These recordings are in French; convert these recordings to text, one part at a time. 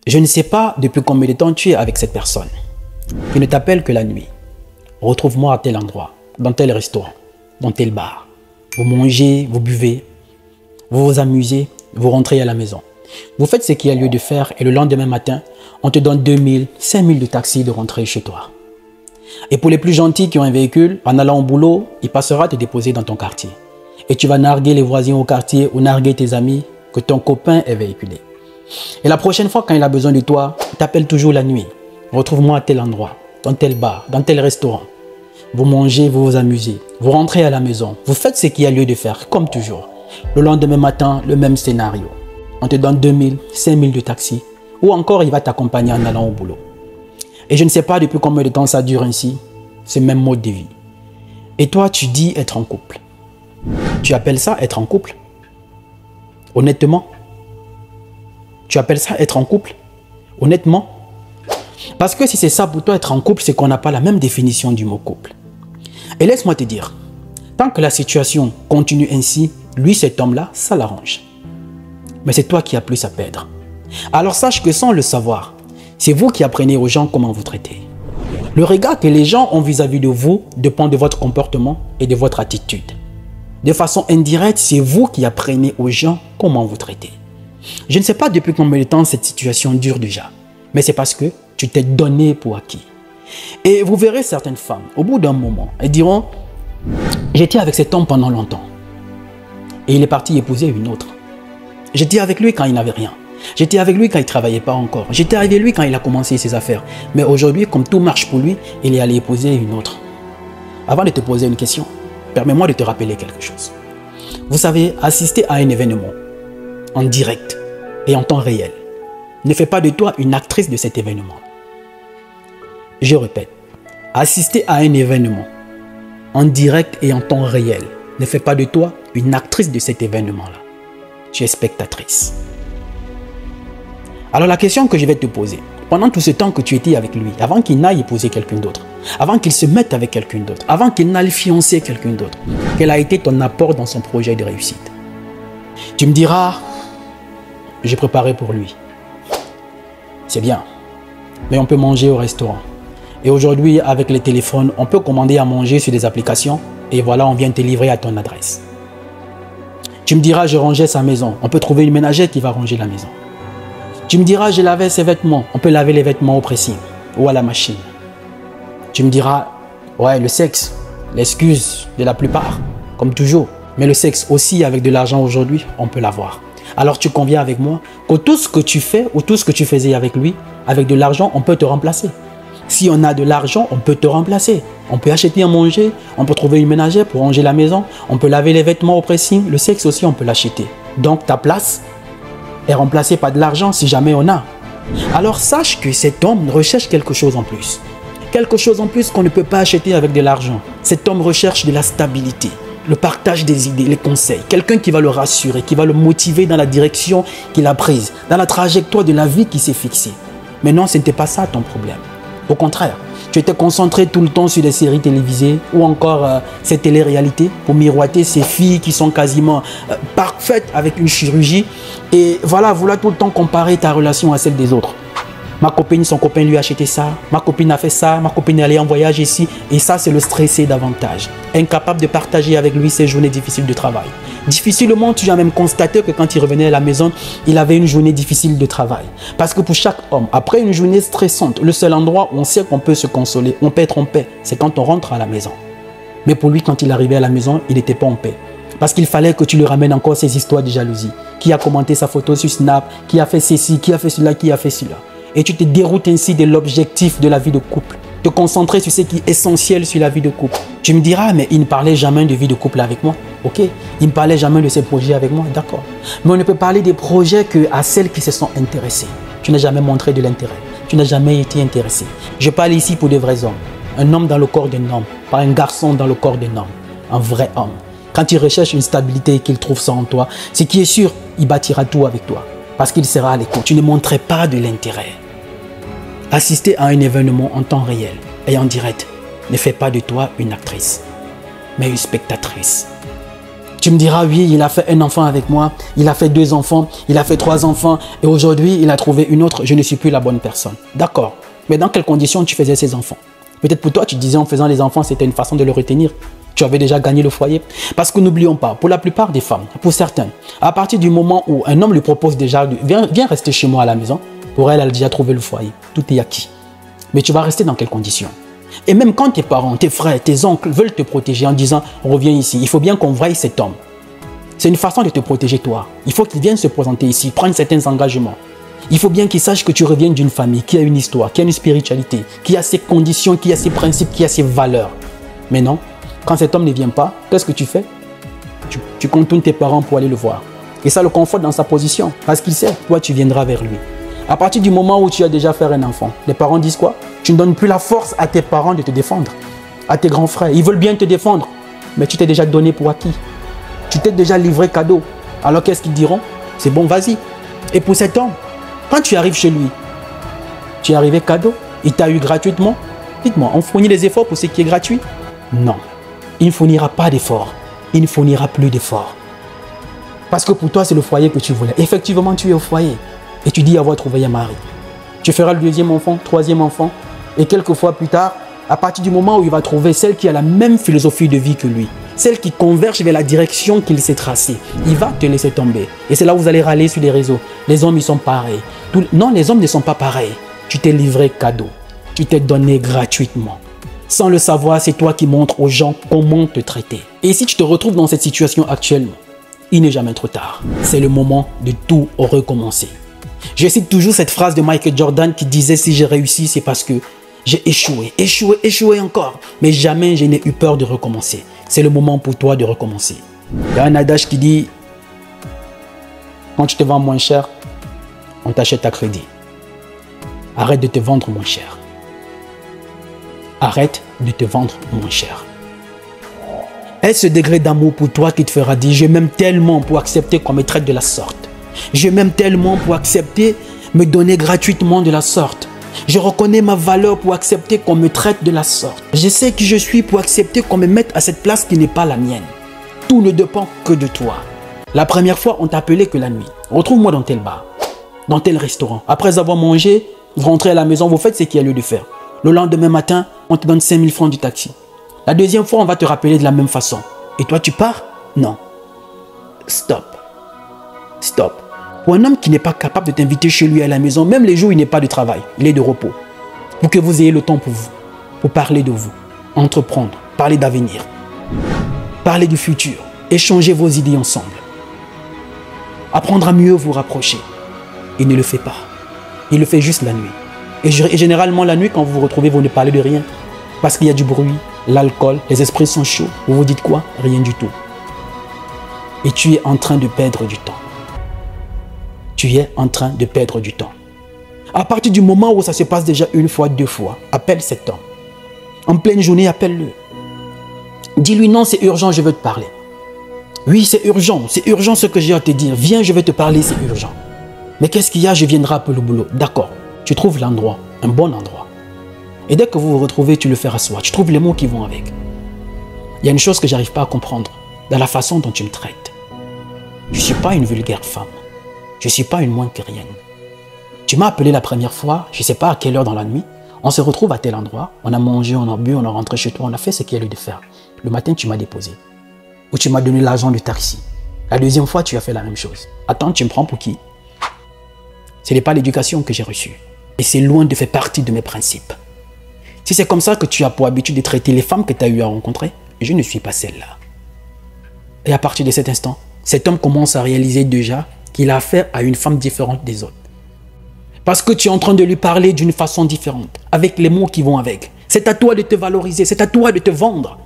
Je ne sais pas depuis combien de temps tu es avec cette personne. Il ne t'appelle que la nuit. Retrouve-moi à tel endroit, dans tel restaurant, dans tel bar. Vous mangez, vous buvez, vous vous amusez, vous rentrez à la maison. Vous faites ce qu'il y a lieu de faire et le lendemain matin, on te donne 2000, 5000 de taxi de rentrer chez toi. Et pour les plus gentils qui ont un véhicule, en allant au boulot, il passera te déposer dans ton quartier. Et tu vas narguer les voisins au quartier ou narguer tes amis que ton copain est véhiculé. Et la prochaine fois, quand il a besoin de toi, il t'appelle toujours la nuit. Retrouve-moi à tel endroit, dans tel bar, dans tel restaurant. Vous mangez, vous vous amusez, vous rentrez à la maison, vous faites ce qu'il y a lieu de faire, comme toujours. Le lendemain matin, le même scénario. On te donne 2000, 5000 de taxi, ou encore il va t'accompagner en allant au boulot. Et je ne sais pas depuis combien de temps ça dure ainsi, ce même mode de vie. Et toi, tu dis être en couple. Tu appelles ça être en couple? Honnêtement? Tu appelles ça être en couple? Honnêtement? Parce que si c'est ça pour toi être en couple, c'est qu'on n'a pas la même définition du mot couple. Et laisse-moi te dire, tant que la situation continue ainsi, lui, cet homme-là, ça l'arrange. Mais c'est toi qui as plus à perdre. Alors sache que sans le savoir, c'est vous qui apprenez aux gens comment vous traiter. Le regard que les gens ont vis-à-vis de vous dépend de votre comportement et de votre attitude. De façon indirecte, c'est vous qui apprenez aux gens comment vous traiter. Je ne sais pas depuis combien de temps cette situation dure déjà, mais c'est parce que tu t'es donné pour acquis. Et vous verrez certaines femmes, au bout d'un moment, elles diront « J'étais avec cet homme pendant longtemps et il est parti épouser une autre. J'étais avec lui quand il n'avait rien. J'étais avec lui quand il ne travaillait pas encore. J'étais avec lui quand il a commencé ses affaires. Mais aujourd'hui, comme tout marche pour lui, il est allé épouser une autre. » Avant de te poser une question, permets-moi de te rappeler quelque chose. Vous savez, assister à un événement en direct et en temps réel ne fait pas de toi une actrice de cet événement. Je répète, assister à un événement en direct et en temps réel ne fait pas de toi une actrice de cet événement-là. Tu es spectatrice. Alors la question que je vais te poser, pendant tout ce temps que tu étais avec lui, avant qu'il n'aille épouser quelqu'un d'autre, avant qu'il se mette avec quelqu'un d'autre, avant qu'il n'aille fiancer quelqu'un d'autre, quel a été ton apport dans son projet de réussite? Tu me diras, j'ai préparé pour lui. C'est bien, mais on peut manger au restaurant. Et aujourd'hui, avec les téléphones, on peut commander à manger sur des applications et voilà, on vient te livrer à ton adresse. Tu me diras, je rangeais sa maison. On peut trouver une ménagère qui va ranger la maison. Tu me diras, je lavais ses vêtements. On peut laver les vêtements au pressing ou à la machine. Tu me diras, ouais, le sexe, l'excuse de la plupart, comme toujours. Mais le sexe aussi, avec de l'argent aujourd'hui, on peut l'avoir. Alors tu conviens avec moi que tout ce que tu fais ou tout ce que tu faisais avec lui, avec de l'argent, on peut te remplacer. Si on a de l'argent, on peut te remplacer. On peut acheter à manger, on peut trouver une ménagère pour ranger la maison, on peut laver les vêtements au pressing, le sexe aussi, on peut l'acheter. Donc ta place est remplacée par de l'argent si jamais on a. Alors sache que cet homme recherche quelque chose en plus. Quelque chose en plus qu'on ne peut pas acheter avec de l'argent. Cet homme recherche de la stabilité, le partage des idées, les conseils. Quelqu'un qui va le rassurer, qui va le motiver dans la direction qu'il a prise, dans la trajectoire de la vie qui s'est fixée. Mais non, ce n'était pas ça ton problème. Au contraire, tu étais concentré tout le temps sur des séries télévisées ou encore ces téléréalités pour miroiter ces filles qui sont quasiment parfaites avec une chirurgie. Et voilà, vouloir tout le temps comparer ta relation à celle des autres. Ma copine, son copain lui a acheté ça. Ma copine a fait ça. Ma copine est allée en voyage ici. Et ça, c'est le stresser davantage. Incapable de partager avec lui ses journées difficiles de travail. Difficilement, tu as même constaté que quand il revenait à la maison, il avait une journée difficile de travail. Parce que pour chaque homme, après une journée stressante, le seul endroit où on sait qu'on peut se consoler, on peut être en paix, c'est quand on rentre à la maison. Mais pour lui, quand il arrivait à la maison, il n'était pas en paix. Parce qu'il fallait que tu lui ramènes encore ces histoires de jalousie. Qui a commenté sa photo sur Snap, qui a fait ceci, qui a fait cela, qui a fait cela. Et tu te déroutes ainsi de l'objectif de la vie de couple. Te concentrer sur ce qui est essentiel sur la vie de couple. Tu me diras, mais il ne parlait jamais de vie de couple avec moi. Ok, il ne parlait jamais de ses projets avec moi, d'accord. Mais on ne peut parler des projets qu'à celles qui se sont intéressées. Tu n'as jamais montré de l'intérêt. Tu n'as jamais été intéressé. Je parle ici pour de vrais hommes. Un homme dans le corps d'un homme, pas un garçon dans le corps d'un homme. Un vrai homme. Quand il recherche une stabilité et qu'il trouve ça en toi, ce qui est sûr, il bâtira tout avec toi. Parce qu'il sera à l'écoute. Tu ne montrais pas de l'intérêt. Assister à un événement en temps réel et en direct ne fait pas de toi une actrice, mais une spectatrice. Tu me diras, oui, il a fait un enfant avec moi, il a fait 2 enfants, il a fait 3 enfants, et aujourd'hui, il a trouvé une autre, je ne suis plus la bonne personne. D'accord. Mais dans quelles conditions tu faisais ces enfants? Peut-être pour toi, tu disais en faisant les enfants, c'était une façon de le retenir. Tu avais déjà gagné le foyer. Parce que n'oublions pas, pour la plupart des femmes, pour certaines, à partir du moment où un homme lui propose déjà, viens rester chez moi à la maison, pour elle, elle a déjà trouvé le foyer. Tout est acquis. Mais tu vas rester dans quelles conditions? Et même quand tes parents, tes frères, tes oncles veulent te protéger en disant « reviens ici », il faut bien qu'on voie cet homme. C'est une façon de te protéger toi. Il faut qu'il vienne se présenter ici, prendre certains engagements. Il faut bien qu'il sache que tu reviens d'une famille qui a une histoire, qui a une spiritualité, qui a ses conditions, qui a ses principes, qui a ses valeurs. Mais non, quand cet homme ne vient pas, qu'est-ce que tu fais? Tu contournes tes parents pour aller le voir. Et ça le conforte dans sa position, parce qu'il sait, toi tu viendras vers lui. À partir du moment où tu as déjà fait un enfant, les parents disent quoi? Tu ne donnes plus la force à tes parents de te défendre, à tes grands frères. Ils veulent bien te défendre, mais tu t'es déjà donné pour acquis. Tu t'es déjà livré cadeau. Alors qu'est-ce qu'ils diront? C'est bon, vas-y. Et pour cet homme, quand tu arrives chez lui, tu es arrivé cadeau, il t'a eu gratuitement. Dites-moi, on fournit les efforts pour ce qui est gratuit? Non, il ne fournira pas d'efforts. Il ne fournira plus d'efforts. Parce que pour toi, c'est le foyer que tu voulais. Effectivement, tu es au foyer. Et tu dis avoir trouvé un mari. Tu feras le 2e enfant, 3e enfant. Et quelques fois plus tard, à partir du moment où il va trouver celle qui a la même philosophie de vie que lui, celle qui converge vers la direction qu'il s'est tracée, il va te laisser tomber. Et c'est là où vous allez râler sur les réseaux. Les hommes, ils sont pareils. Non, les hommes ne sont pas pareils. Tu t'es livré cadeau. Tu t'es donné gratuitement. Sans le savoir, c'est toi qui montres aux gens comment te traiter. Et si tu te retrouves dans cette situation actuellement, il n'est jamais trop tard. C'est le moment de tout recommencer. Je cite toujours cette phrase de Michael Jordan qui disait « Si j'ai réussi, c'est parce que j'ai échoué, échoué, échoué encore. Mais jamais je n'ai eu peur de recommencer. » C'est le moment pour toi de recommencer. Il y a un adage qui dit « Quand tu te vends moins cher, on t'achète à crédit. Arrête de te vendre moins cher. Arrête de te vendre moins cher. » Est-ce ce degré d'amour pour toi qui te fera dire « Je m'aime tellement pour accepter qu'on me traite de la sorte. Je m'aime tellement pour accepter me donner gratuitement de la sorte. Je reconnais ma valeur pour accepter qu'on me traite de la sorte. Je sais qui je suis pour accepter qu'on me mette à cette place qui n'est pas la mienne. Tout ne dépend que de toi. La première fois, on t'appelait que la nuit. Retrouve-moi dans tel bar, dans tel restaurant. Après avoir mangé, vous rentrez à la maison, vous faites ce qu'il y a lieu de faire. Le lendemain matin, on te donne 5000 francs du taxi. La deuxième fois, on va te rappeler de la même façon. Et toi, tu pars? Non. Stop. Stop. Pour un homme qui n'est pas capable de t'inviter chez lui à la maison, même les jours où il n'est pas de travail, il est de repos, pour que vous ayez le temps pour vous, pour parler de vous, entreprendre, parler d'avenir, parler du futur, échanger vos idées ensemble, apprendre à mieux vous rapprocher. Il ne le fait pas. Il le fait juste la nuit. Et généralement, la nuit, quand vous vous retrouvez, vous ne parlez de rien. Parce qu'il y a du bruit, l'alcool, les esprits sont chauds. Vous vous dites quoi? Rien du tout. Et tu es en train de perdre du temps. Tu es en train de perdre du temps. À partir du moment où ça se passe déjà une fois, 2 fois, appelle cet homme. En pleine journée, appelle-le. Dis-lui non, c'est urgent, je veux te parler. Oui, c'est urgent ce que j'ai à te dire. Viens, je vais te parler, c'est urgent. Mais qu'est-ce qu'il y a? Je viendrai après le boulot. D'accord, tu trouves l'endroit, un bon endroit. Et dès que vous vous retrouvez, tu le fais asseoir. Tu trouves les mots qui vont avec. Il y a une chose que je n'arrive pas à comprendre dans la façon dont tu me traites. Je ne suis pas une vulgaire femme. Je ne suis pas une moins que rien. Tu m'as appelé la première fois, je ne sais pas à quelle heure dans la nuit. On se retrouve à tel endroit, on a mangé, on a bu, on est rentré chez toi, on a fait ce qu'il y a lieu de faire. Le matin, tu m'as déposé. Ou tu m'as donné l'argent du taxi. La deuxième fois, tu as fait la même chose. Attends, tu me prends pour qui? Ce n'est pas l'éducation que j'ai reçue. Et c'est loin de faire partie de mes principes. Si c'est comme ça que tu as pour habitude de traiter les femmes que tu as eu à rencontrer, je ne suis pas celle-là. Et à partir de cet instant, cet homme commence à réaliser déjà qu'il a affaire à une femme différente des autres. Parce que tu es en train de lui parler d'une façon différente, avec les mots qui vont avec. C'est à toi de te valoriser, c'est à toi de te vendre.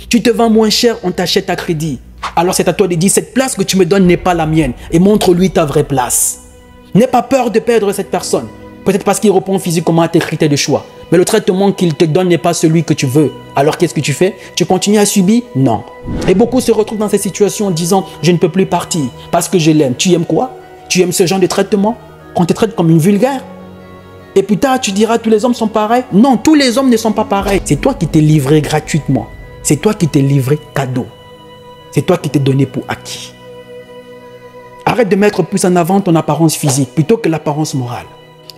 Tu te vends moins cher, on t'achète à crédit. Alors c'est à toi de dire, cette place que tu me donnes n'est pas la mienne. Et montre-lui ta vraie place. N'aie pas peur de perdre cette personne. Peut-être parce qu'il répond physiquement à tes critères de choix. Mais le traitement qu'il te donne n'est pas celui que tu veux. Alors qu'est-ce que tu fais? Tu continues à subir? Non. Et beaucoup se retrouvent dans cette situation en disant, je ne peux plus partir parce que je l'aime. Tu aimes quoi? Tu aimes ce genre de traitement? Qu'on te traite comme une vulgaire? Et plus tard, tu diras, tous les hommes sont pareils? Non, tous les hommes ne sont pas pareils. C'est toi qui t'es livré gratuitement. C'est toi qui t'es livré cadeau. C'est toi qui t'es donné pour acquis. Arrête de mettre plus en avant ton apparence physique plutôt que l'apparence morale.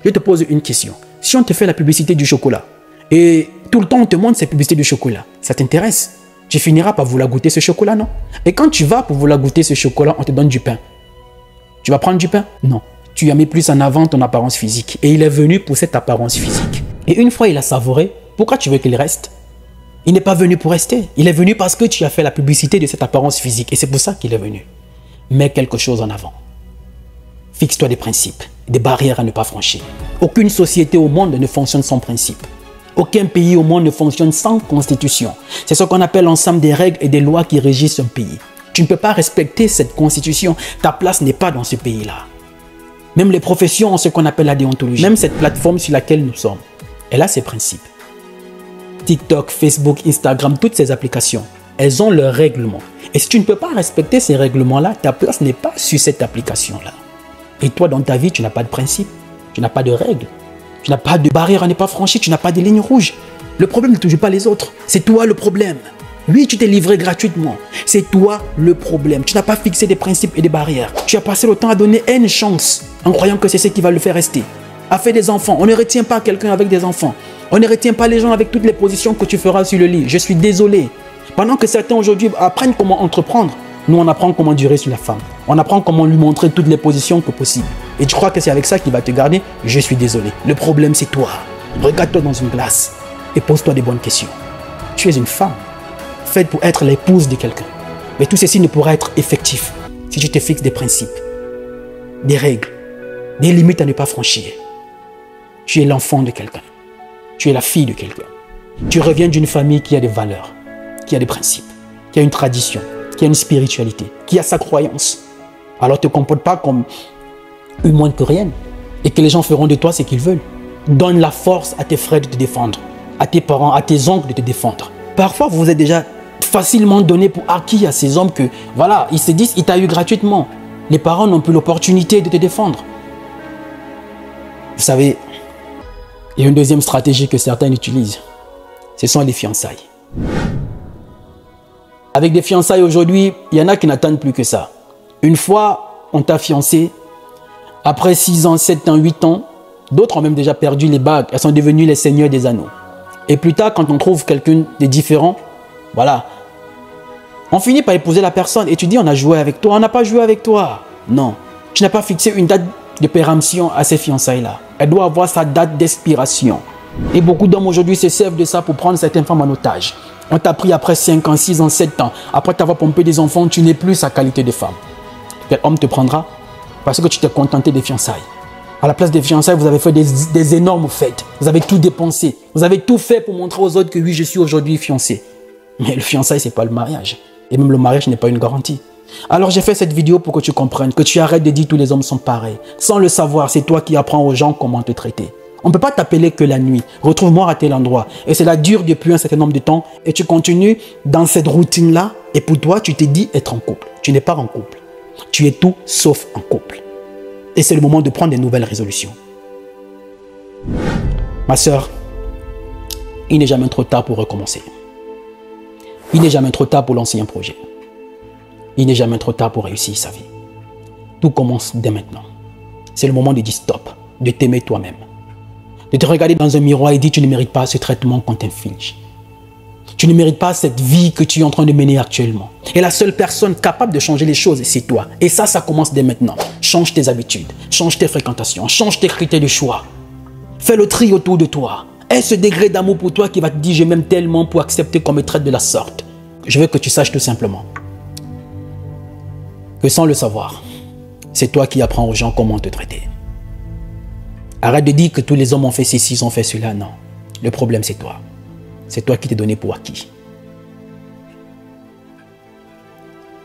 Je te pose une question. Si on te fait la publicité du chocolat et tout le temps on te montre cette publicité du chocolat, ça t'intéresse? Tu finiras par vouloir goûter ce chocolat, non? Et quand tu vas pour vouloir goûter ce chocolat, on te donne du pain. Tu vas prendre du pain? Non. Tu as mis plus en avant ton apparence physique. Et il est venu pour cette apparence physique. Et une fois il a savouré, pourquoi tu veux qu'il reste? Il n'est pas venu pour rester. Il est venu parce que tu as fait la publicité de cette apparence physique. Et c'est pour ça qu'il est venu. Mets quelque chose en avant. Fixe-toi des principes, des barrières à ne pas franchir. Aucune société au monde ne fonctionne sans principe. Aucun pays au monde ne fonctionne sans constitution. C'est ce qu'on appelle l'ensemble des règles et des lois qui régissent un pays. Tu ne peux pas respecter cette constitution. Ta place n'est pas dans ce pays-là. Même les professions ont ce qu'on appelle la déontologie. Même cette plateforme sur laquelle nous sommes, elle a ses principes. TikTok, Facebook, Instagram, toutes ces applications, elles ont leurs règlements. Et si tu ne peux pas respecter ces règlements-là, ta place n'est pas sur cette application-là. Et toi, dans ta vie, tu n'as pas de principe, tu n'as pas de règles, tu n'as pas de barrière à ne pas franchir, tu n'as pas de ligne rouge. Le problème ne touche pas les autres, c'est toi le problème. Oui, tu t'es livré gratuitement, c'est toi le problème. Tu n'as pas fixé des principes et des barrières. Tu as passé le temps à donner une chance en croyant que c'est ce qui va le faire rester. À faire des enfants, on ne retient pas quelqu'un avec des enfants. On ne retient pas les gens avec toutes les positions que tu feras sur le lit. Je suis désolé. Pendant que certains aujourd'hui apprennent comment entreprendre, nous on apprend comment durer sur la femme. On apprend comment lui montrer toutes les positions que possible. Et tu crois que c'est avec ça qu'il va te garder? Je suis désolé. Le problème c'est toi. Regarde-toi dans une glace et pose-toi des bonnes questions. Tu es une femme, faite pour être l'épouse de quelqu'un. Mais tout ceci ne pourra être effectif si tu te fixes des principes, des règles, des limites à ne pas franchir. Tu es l'enfant de quelqu'un. Tu es la fille de quelqu'un. Tu reviens d'une famille qui a des valeurs, qui a des principes, qui a une tradition, qui a une spiritualité, qui a sa croyance. Alors ne te comporte pas comme une moins que rien et que les gens feront de toi ce qu'ils veulent. Donne la force à tes frères de te défendre, à tes parents, à tes oncles de te défendre. Parfois, vous vous êtes déjà facilement donné pour acquis à ces hommes que, voilà, ils se disent, il t'a eu gratuitement. Les parents n'ont plus l'opportunité de te défendre. Vous savez, il y a une deuxième stratégie que certains utilisent. Ce sont les fiançailles. Avec des fiançailles aujourd'hui, il y en a qui n'attendent plus que ça. Une fois, on t'a fiancé. Après 6 ans, 7 ans, 8 ans, d'autres ont même déjà perdu les bagues. Elles sont devenues les seigneurs des anneaux. Et plus tard, quand on trouve quelqu'un de différent, voilà, on finit par épouser la personne et tu dis on a joué avec toi. On n'a pas joué avec toi. Non, tu n'as pas fixé une date de péremption à ces fiançailles-là. Elle doit avoir sa date d'expiration. Et beaucoup d'hommes aujourd'hui se servent de ça pour prendre certaines femmes en otage. On t'a pris après 5 ans, 6 ans, 7 ans. Après t'avoir pompé des enfants, tu n'es plus sa qualité de femme. Quel homme te prendra? Parce que tu t'es contenté des fiançailles. À la place des fiançailles, vous avez fait des énormes fêtes. Vous avez tout dépensé. Vous avez tout fait pour montrer aux autres que oui, je suis aujourd'hui fiancé. Mais le fiançailles, ce n'est pas le mariage. Et même le mariage n'est pas une garantie. Alors j'ai fait cette vidéo pour que tu comprennes, que tu arrêtes de dire tous les hommes sont pareils. Sans le savoir, c'est toi qui apprends aux gens comment te traiter. On ne peut pas t'appeler que la nuit. Retrouve-moi à tel endroit. Et cela dure depuis un certain nombre de temps. Et tu continues dans cette routine-là. Et pour toi, tu t'es dit être en couple. Tu n'es pas en couple. Tu es tout sauf en couple. Et c'est le moment de prendre des nouvelles résolutions. Ma sœur, il n'est jamais trop tard pour recommencer. Il n'est jamais trop tard pour lancer un projet. Il n'est jamais trop tard pour réussir sa vie. Tout commence dès maintenant. C'est le moment de dire stop, de t'aimer toi-même. De te regarder dans un miroir et dire tu ne mérites pas ce traitement qu'on t'inflige. Tu ne mérites pas cette vie que tu es en train de mener actuellement. Et la seule personne capable de changer les choses, c'est toi. Et ça commence dès maintenant. Change tes habitudes, change tes fréquentations, change tes critères de choix. Fais le tri autour de toi. Aie ce degré d'amour pour toi qui va te dire je m'aime tellement pour accepter qu'on me traite de la sorte. Je veux que tu saches tout simplement que sans le savoir, c'est toi qui apprends aux gens comment te traiter. Arrête de dire que tous les hommes ont fait ceci, ils ont fait cela. Non. Le problème, c'est toi. C'est toi qui t'es donné pour acquis.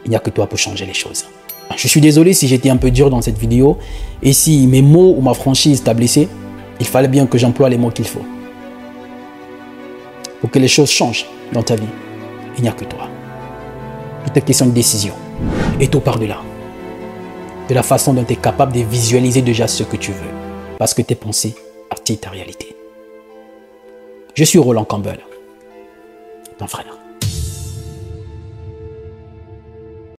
Il n'y a que toi pour changer les choses. Je suis désolé si j'étais un peu dur dans cette vidéo. Et si mes mots ou ma franchise t'a blessé, il fallait bien que j'emploie les mots qu'il faut. Pour que les choses changent dans ta vie, il n'y a que toi. Tout est question de décision. Et tout par-delà. De la façon dont tu es capable de visualiser déjà ce que tu veux. Parce que tes pensées attirent ta réalité. Je suis Roland Campbell, ton frère.